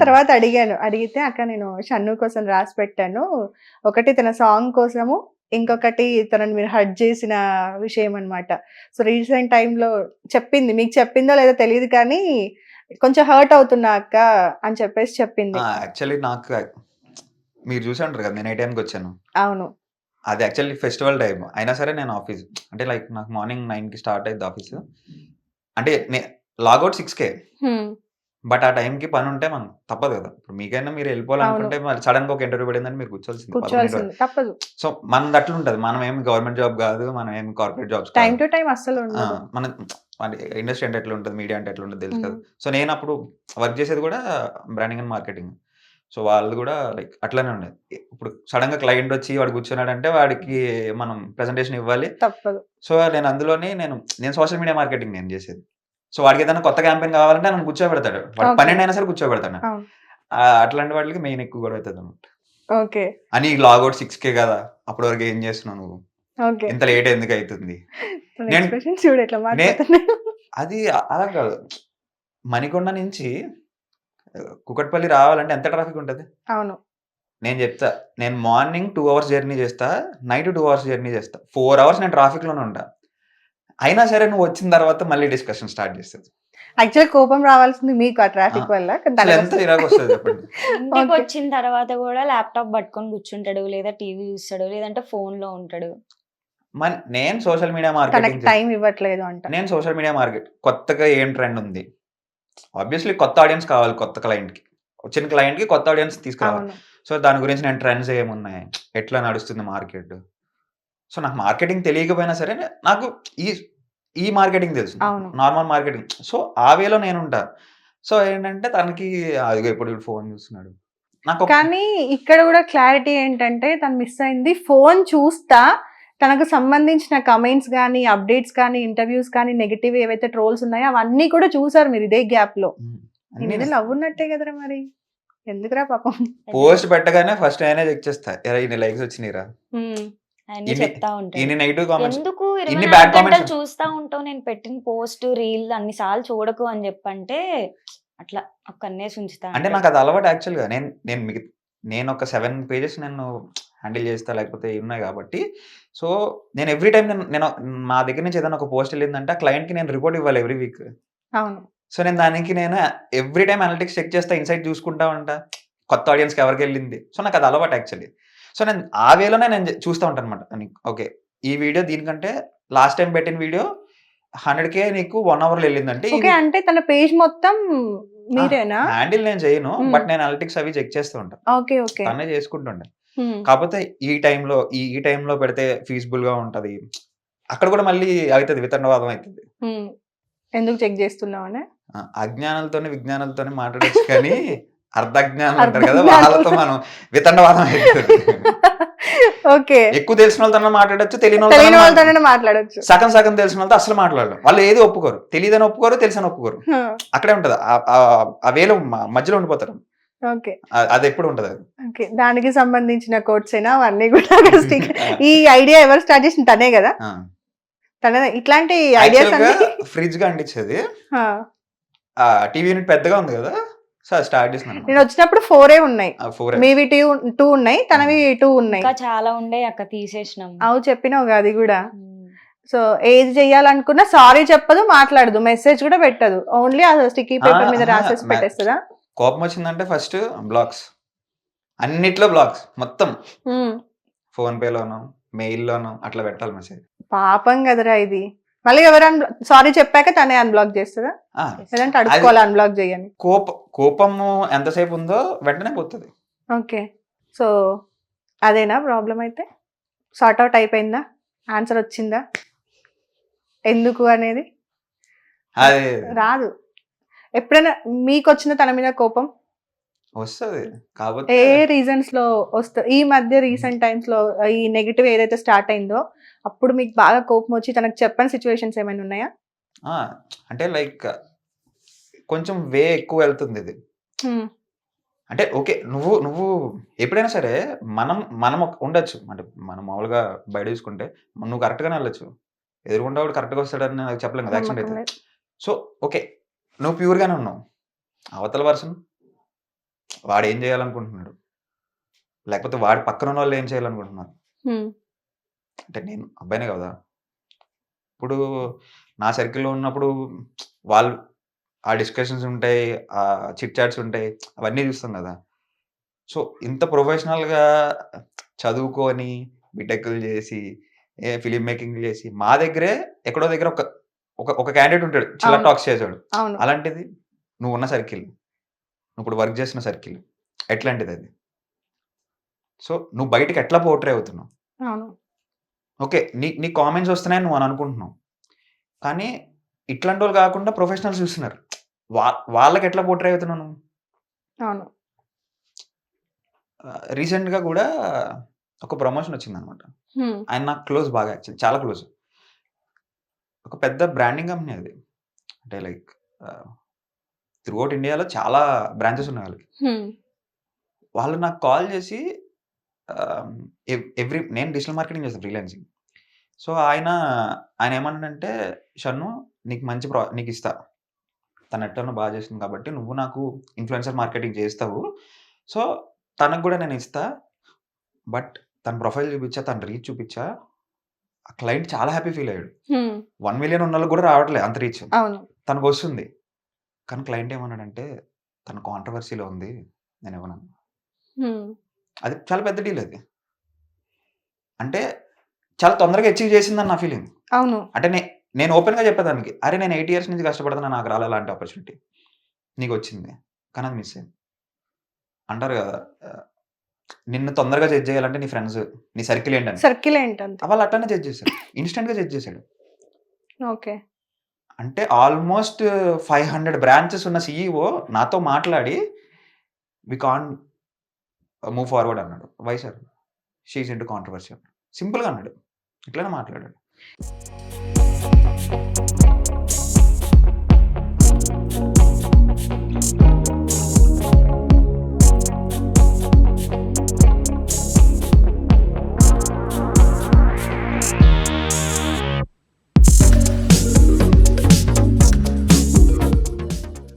తర్వాత అడిగితే అక్క నేను షన్ను కోసం రాసి పెట్టాను. ఒకటి తన సాంగ్ కోసము, ఇంకొకటి తనని మీరు హర్ట్ చేసిన విషయం అన్నమాట. సో రీసెంట్ టైమ్‌లో చెప్పింది. మీకు చెప్పిందో లేదో తెలీదు కానీ కొంచెం హర్ట్ అవుతున్నా అక్క అని చెప్పేసి చెప్పింది. యాక్చువల్లీ నాకు మీరు చూసే ఉంటారు కదా! నేను ఏ టైంకొచ్చాను. అవును. అది యాక్చువల్లీ ఫెస్టివల్ టైమ్. అయినా సరే నేను ఆఫీస్ అంటే లైక్ నాకు మార్నింగ్ 9కి స్టార్ట్ అయిద్ది ఆఫీసు. అంటే లాగౌట్ 6కే. హ్మ్. బట్ ఆ టైంకి పనుంటే మనం తప్పదు కదా! ఇప్పుడు మీకైనా మీరు అవును. ఎళ్ళిపోవాలనుకుంటే మరి సడెన్‌గా ఒక ఇంటర్వ్యూ పడిందంటే మీరు కూర్చోవాల్సిందే 11 వరకు. కూర్చోవాల్సింది. తప్పదు. సో మనది అట్లుంటది. మనమేమి గవర్నమెంట్ జాబ్ కాదు. మనమేమి కార్పొరేట్ జాబ్స్ టైమ్ కాదు. టు టైమ్ అస్సలు ఆ! ఉండదు. మన అంటే ఇండస్ట్రీ అంటే ఎట్లుంటది, మీడియా అంటే ఎట్లుంటదో తెలుసు కదా! హ్మ్. సో నేనప్పుడు వర్క్ చేసేది కూడా బ్రాండింగ్ అండ్ మార్కెటింగ్. సో వాళ్ళది కూడా లైక్ అట్లనే ఉండేది. ఇప్పుడు సడెన్‌గా క్లయింట్ వచ్చి వాడు కూర్చున్నాడంటే వాడికి మనం ప్రెజెంటేషన్ ఇవ్వాలి. తప్పదు. సో నేను అందులోని నేను సోషల్ మీడియా మార్కెటింగ్ నేను చేసేది. సో వాడికేదైనా కొత్త క్యాంపెయిన్ కావాలంటే నన్ను కూర్చోబెడతాడు. వాడు ఓకే. 12 అయినా సరే కూర్చోబెడతాడు. అవును. అట్లాంటి వాటికి మెయిన్ ఎక్కువ గొడవ అయితదనమాట. ఓకే. అని లాగౌట్ 6కే కదా! అప్పటి వరకు ఏం చేస్తున్నావు నువ్వు? ఓకే. ఇంత లేట్ ఎందుకయితుంది? తన నేను ఎక్స్‌ప్రెషన్స్ చూడు ఎట్లా నే మారిపోతున్నాయో. అది అలా కాదు. మణికొండ నుంచి కూకట్పల్లి రావాలంటే ఎంత ట్రాఫిక్ ఉంటది? అవును. నేను చెప్తా. నేను మార్నింగ్ 2 అవర్స్ జర్నీ చేస్తా. నైట్ 2 అవర్స్ జర్నీ చేస్తా. 4 అవర్స్ నేను ట్రాఫిక్‌లోనే ఉంటా. అయినా సరే నువ్వు వచ్చిన తర్వాత మళ్ళీ డిస్కషన్ స్టార్ట్ చేస్తది. యాక్చువల్‌గా కోపం రావాల్సింది మీకు ఆ ఆ! ట్రాఫిక్ వల్ల. కానీ అసలు ఎంత తనకొస్తది. చిరాకొస్తది చెప్పండి. ఓకే. ఇంటికొచ్చిన తర్వాత గూడా ల్యాప్‌టాప్ పట్టుకొని కూర్చుంటాడు. లేదా టీవీ చూస్తాడు. లేదంటే ఫోన్‌లో ఉంటాడు. నేను సోషల్ మీడియా తనకి మార్కెటింగ్ చేస్తా. టైమ్ ఇవ్వట్లేదు అంట. నేను సోషల్ మీడియా మార్కెట్ కొత్తగా ఏం ట్రెండ్ ఉంది? ఆబ్వియస్లీ కొత్త ఆడియన్స్ కావాలి కొత్త క్లయింట్‌కి. వచ్చిన క్లయింట్‌కి కొత్త ఆడియన్స్ తీసుకురావాలి. అవును. సో దాని గురించి నేను ట్రెండ్స్ ఏమున్నాయి? ఎట్లా నడుస్తుంది మార్కెట్? సో నాకు మార్కెటింగ్ తెలియకపోయినా సరే నాకు ఈ ఈ మార్కెటింగ్ తెలుసు. అవును. Normal marketing. సో ఆ వేలో నేనుంటా. సో ఏంటంటే తనకి అదిగో ఇప్పుడు వీడు ఫోన్ చూస్తున్నాడు. నాకొక కానీ ఇక్కడ గూడా క్లారిటీ ఏంటంటే తను మిస్ అయింది. ఫోను చూస్తా తనకు సంబంధించిన కమెంట్స్ గాని, అప్‌డేట్స్ కానీ, ఇంటర్‌వ్యూస్ కానీ, నెగెటివ్ ఏవైతే ట్రోల్స్ ఉన్నాయో అవన్నీ కూడా చూసారు మీరు ఇదే గ్యాప్‌లో. హ్మ్. నీ అన్నీ మీద లవ్ ఉన్నట్టే కదరా మరి. ఎందుకురా పాపం. పోస్ట్ పెట్టగానే ఫస్ట్ నేనే చెక్ చేస్తా. ఏరా ఇన్ని లైక్స్ వచ్చినియిరా? హ్మ్. అయన్నీ ఇన్ని చెప్తా ఉంటాడు. ఇన్ని నెగెటివ్ కామెంట్స్ ఎందుకు ఇన్ని 24 బ్యాడ్ గంటలు కామెంట్స్ చూస్తా ఉంటావు నేను పెట్టిన పోస్ట్, రీల్ అన్ని సార్లు చూడకు అని చెప్పంటే అట్లా ఒక కన్నేసి ఉంచుతా అంటే అంటాడు. నాకది అలవాటు యాక్చువల్‌గా. నేనొక 7 పేజెస్ హ్యాండిల్ చేస్తా లేకపోతే ఉన్నాయి కాబట్టి, సో నేను ఎవ్రీ టైమ్ నేను నా దగ్గర నుంచి ఏదైనా ఒక పోస్ట్ ఎళ్ళిందంటే ఆ క్లయింట్‌కి నేను రిపోర్ట్ ఇవ్వాలి ఎవ్రీ వీక్. అవును. సో నేను ఎవ్రీ టైమ్ అనలిటిక్స్ చెక్ చేస్తా, ఇన్‌సైట్ చూసుకుంటా ఉంటా. కొత్త ఆడియన్స్‌కి ఎవరికెళ్ళింది. సో నాకది అలవాటు యాక్చువల్లీ. సో నేను ఆ వేలోనే నేను చూస్తా ఉంటానన్నమాట. ఓకే. ఈ వీడియో దీనికంటే లాస్ట్ టైమ్ పెట్టిన వీడియో 100,000 నీకు 1 అవర్‌లో ఎళ్ళిందంటే ఓకే. అంటే తన పేజ్ మొత్తం మీరేనా? హ్యాండిల్ నేను చేయను. హ్మ్. బట్ నేను అనలిటిక్స్ అవి చెక్ చేస్తూ ఉంటా. ఓకే. ఓకే. తనే చేసుకుంటుండే. హ్మ్. కాపోతే ఈ టైంలో పెడితే ఫీజిబుల్‌గా ఉంటది. అక్కడ కూడా మళ్ళీ అయితది వితండవాదం అయితది. హ్మ్. ఎందుకు చెక్ చేస్తున్నావనా? అజ్ఞానులతోని, విజ్ఞానులతోని మాట్లాడొచ్చు కానీ అర్ధజ్ఞానులు అంటారు కదా! అర్ధజ్ఞానులు. వాళ్ళతో మనం వితండవాదం అయితది. ఓకే. ఎక్కువ తెలిసినోళ్ళతోనే మాట్లాడొచ్చు. తెలియని తెలియనోళ్ళతోనే వాళ్ళతోనే మాట్లాడొచ్చు. సగం సగం తెలిసినోళ్ళతో అస్సలు మాట్లాడలేం. వాళ్ళు ఏది ఒప్పుకోరు. తెలీదని ఒప్పుకోరు, తెలుసని ఒప్పుకోరు. ఆ! అక్కడే ఉంటది. ఆ వేలో మధ్యలో ఉండిపోతారు. ఓకే. అదెప్పుడు ఉంటదది. ఓకే. దానికి సంబంధించిన కోట్సేనా అవన్నీ కూడా స్టిక్ ఆ! ఈ ఐడియా ఎవరు స్టార్ట్ చేసింది తనే గదా! ఆ! తనదే ఇట్లాంటి ఐడియాస్ యాక్చువల్‌గా అన్నీ ఫ్రిడ్జ్‌గా అంటించేది. ఆ! టీవీ యూనిట్ పెద్దగా ఉంది గదా! సో, అది స్టార్ట్ చేసిందనమాట. నేనొచ్చినప్పుడు 4 ఉన్నాయి. 4 మీవి 2 ఉన్నాయి. తనవి 2 ఉన్నాయి. ఇంకా చాలా ఉండే అక్క తీసేసినాం. చెప్పినావుగా అది గూడా. హ్మ్. సో, ఏది చేయాలనుకున్నా సారీ చెప్పదు, మాట్లాడదు. మెసేజ్ కూడా పెట్టదు. ఓన్లీ ఆ స్టిక్కీ పేపర్ మీద అహా! రాసేసి పెట్టేస్తదా? కోపమొచ్చిందంటే ఫస్ట్ బ్లాక్స్. అన్నిట్లో బ్లాక్స్ మొత్తం. హ్మ్. ఫోన్‌పేలోనో, మెయిల్‌లోనో అట్లా పెట్టాలి మెసేజ్. పాపం గదరా ఇది. మళ్ళీ ఎవరు సారీ చెప్పాక తనే అన్‌బ్లాక్ చేస్తదా? ఆ! లేదంటే అది అడుక్కోవాలా అన్‌బ్లాక్ చేయని? కోపము ఎంతసేపు ఉందో వెంటనే పోతది. ఓకే. సో, అదేనా ప్రాబ్లమ్ అయితే? సార్ట్ ఔట్ అయిపోయిందా? ఆన్సర్ వచ్చిందా? ఎందుకు అనేది? అది రాదు. ఎప్పుడైనా మీకొచ్చిందా తన మీద కోపం? వస్తది. ఏ కాపోతే రీజన్స్‌లో ఈ మధ్య రీసెంట్ టైమ్స్‌లో ఈ నెగెటివ్ ఏదైతే స్టార్ట్ అయిందో, అప్పుడు మీకు బాగా కోపం వచ్చి తనకు చెప్పని సిట్యుయేషన్స్ ఏమైనా ఉన్నాయా? ఆ! అంటే లైక్ కొంచెం ఎక్కువ వెళ్తుందిది. హ్మ్. అంటే ఓకే. నువ్వు ఎప్పుడైనా సరే మనం ఉండొచ్చు. అంటే మనం మామూలుగా బయట చూసుకుంటే నువ్వు కరెక్ట్‌గానే వెళ్ళొచ్చు. ఎదురుగుండా వాడు కరెక్ట్‌గా వస్తాడని నాకు చెప్పలేం కదా! యాక్సిడెంట్ నమ్మకం అయితే. లేదు. So, okay. నువ్వు ప్యూర్‌గానే ఉన్నావు. అవతల పర్సన్ వాడు ఏం చేయాలనుకుంటున్నాడు, లేకపోతే వాడి పక్కన ఉన్న వాళ్ళు ఏం చేయాలనుకుంటున్నారు. హ్మ్. అంటే నేను అబ్బాయినే కదా, ఇప్పుడు నా సర్కిల్లో ఉన్నప్పుడు వాళ్ళు ఆ డిస్కషన్స్ ఉంటాయి, ఆ చిట్ చాట్స్ ఉంటాయి, అవన్నీ చూస్తాం కదా. సో ఇంత ప్రొఫెషనల్గా చదువుకొని బీటెక్లు చేసి ఫిలిం మేకింగ్ చేసి మా దగ్గరే ఎక్కడో దగ్గర ఒక ఒక ఒక క్యాండిడేట్ ఉంటాడు చిల్లర అవును. టాక్స్ చేసాడు. అవును. అలాంటిది నువ్వు ఉన్న సర్కిల్, నువ్వు ఇప్పుడు వర్క్ చేసిన సర్కిల్ ఎట్లాంటిది అది. సో నువ్వు బయటకి ఎట్లా పోర్ట్రే అవుతున్నావు. అవును. ఓకే, నీ కామెంట్స్ వస్తున్నాయని నువ్వు అని అనుకుంటున్నావు, కానీ ఇట్లాంటి వాళ్ళు కాకుండా ప్రొఫెషనల్స్ చూస్తున్నారు. వాళ్ళకి ఎట్లా పోర్ట్రే అవుతున్నావు నువ్వు. అవును. రీసెంట్‌గా కూడా ఒక ప్రమోషన్ వచ్చిందనమాట. హ్మ్. ఆయన నాకు క్లోజ్ బాగా, యాక్చువల్లీ చాలా క్లోజ్. ఒక పెద్ద బ్రాండింగ్ కంపెనీ అది. అంటే లైక్ త్రూఅవుట్ ఇండియాలో చాలా బ్రాంచెస్ ఉన్నాయి వాళ్ళకి. హ్మ్. వాళ్ళు నాకు కాల్ చేసి నేను డిజిటల్ మార్కెటింగ్ చేస్తాను, ఫ్రీలాన్సింగ్. సో ఆయన ఏమన్నాడంటే, "షన్ను నీకు మంచి నీకు ఇస్తా. తను ఎట్లనో బాగా చేస్తుంది కాబట్టి నువ్వు నాకు ఇన్‌ఫ్లుయెన్సర్ మార్కెటింగ్ చేస్తావు. సో తనకు కూడా నేను ఇస్తా. బట్ తన ప్రొఫైల్ చూపించా, తన రీచ్ చూపించా. ఆ క్లయింట్ చాలా హ్యాపీ ఫీల్ అయ్యాడు. హ్మ్. 1,000,000 ఉన్నోళ్ళకి కూడా రావట్లే అంత రీచ్. అవును. తనకొస్తుంది. కానీ క్లయింట్ ఏమన్నాడంటే, తను కాంట్రోవర్సీలో ఉంది. నేను ఇవ్వనన్నా. హ్మ్. అది చాలా పెద్ద డీల్ అది. అంటే చాలా తొందరగా అచీవ్ చేసిందని నా ఫీలింగ్. అవును. అంటే నేను ఓపెన్‌గా చెప్పేదానికి, "అరే నేను 8 ఇయర్స్ నుంచి కష్టపడుతున్నా, నాకు రాలే అలాంటి ఆపర్చునిటీ. నీకొచ్చింది. కానీ అది మిస్ అయింది." అంటారు కదా, నిన్ను తొందరగా జడ్జ్ చేయాలంటే నీ ఫ్రెండ్స్, నీ సర్కిల్ ఏంటని. సర్కిల్ ఏంటంతే. వాళ్ళు అట్లనే జడ్జ్ చేశారు. ఇన్‌స్టాంట్‌గా జడ్జ్ చేశాడు. ఓకే. అంటే ఆల్‌మోస్ట్ 500 బ్రాంచెస్ ఉన్న సీఈఓ నాతో మాట్లాడి, "వి కాంట్ మూవ్ ఫార్వర్డ్" అన్నాడు. Why sir? She is into controversy అన్నాడు. సింపుల్‌గా అన్నాడు. ఇట్లనే మాట్లాడాడు.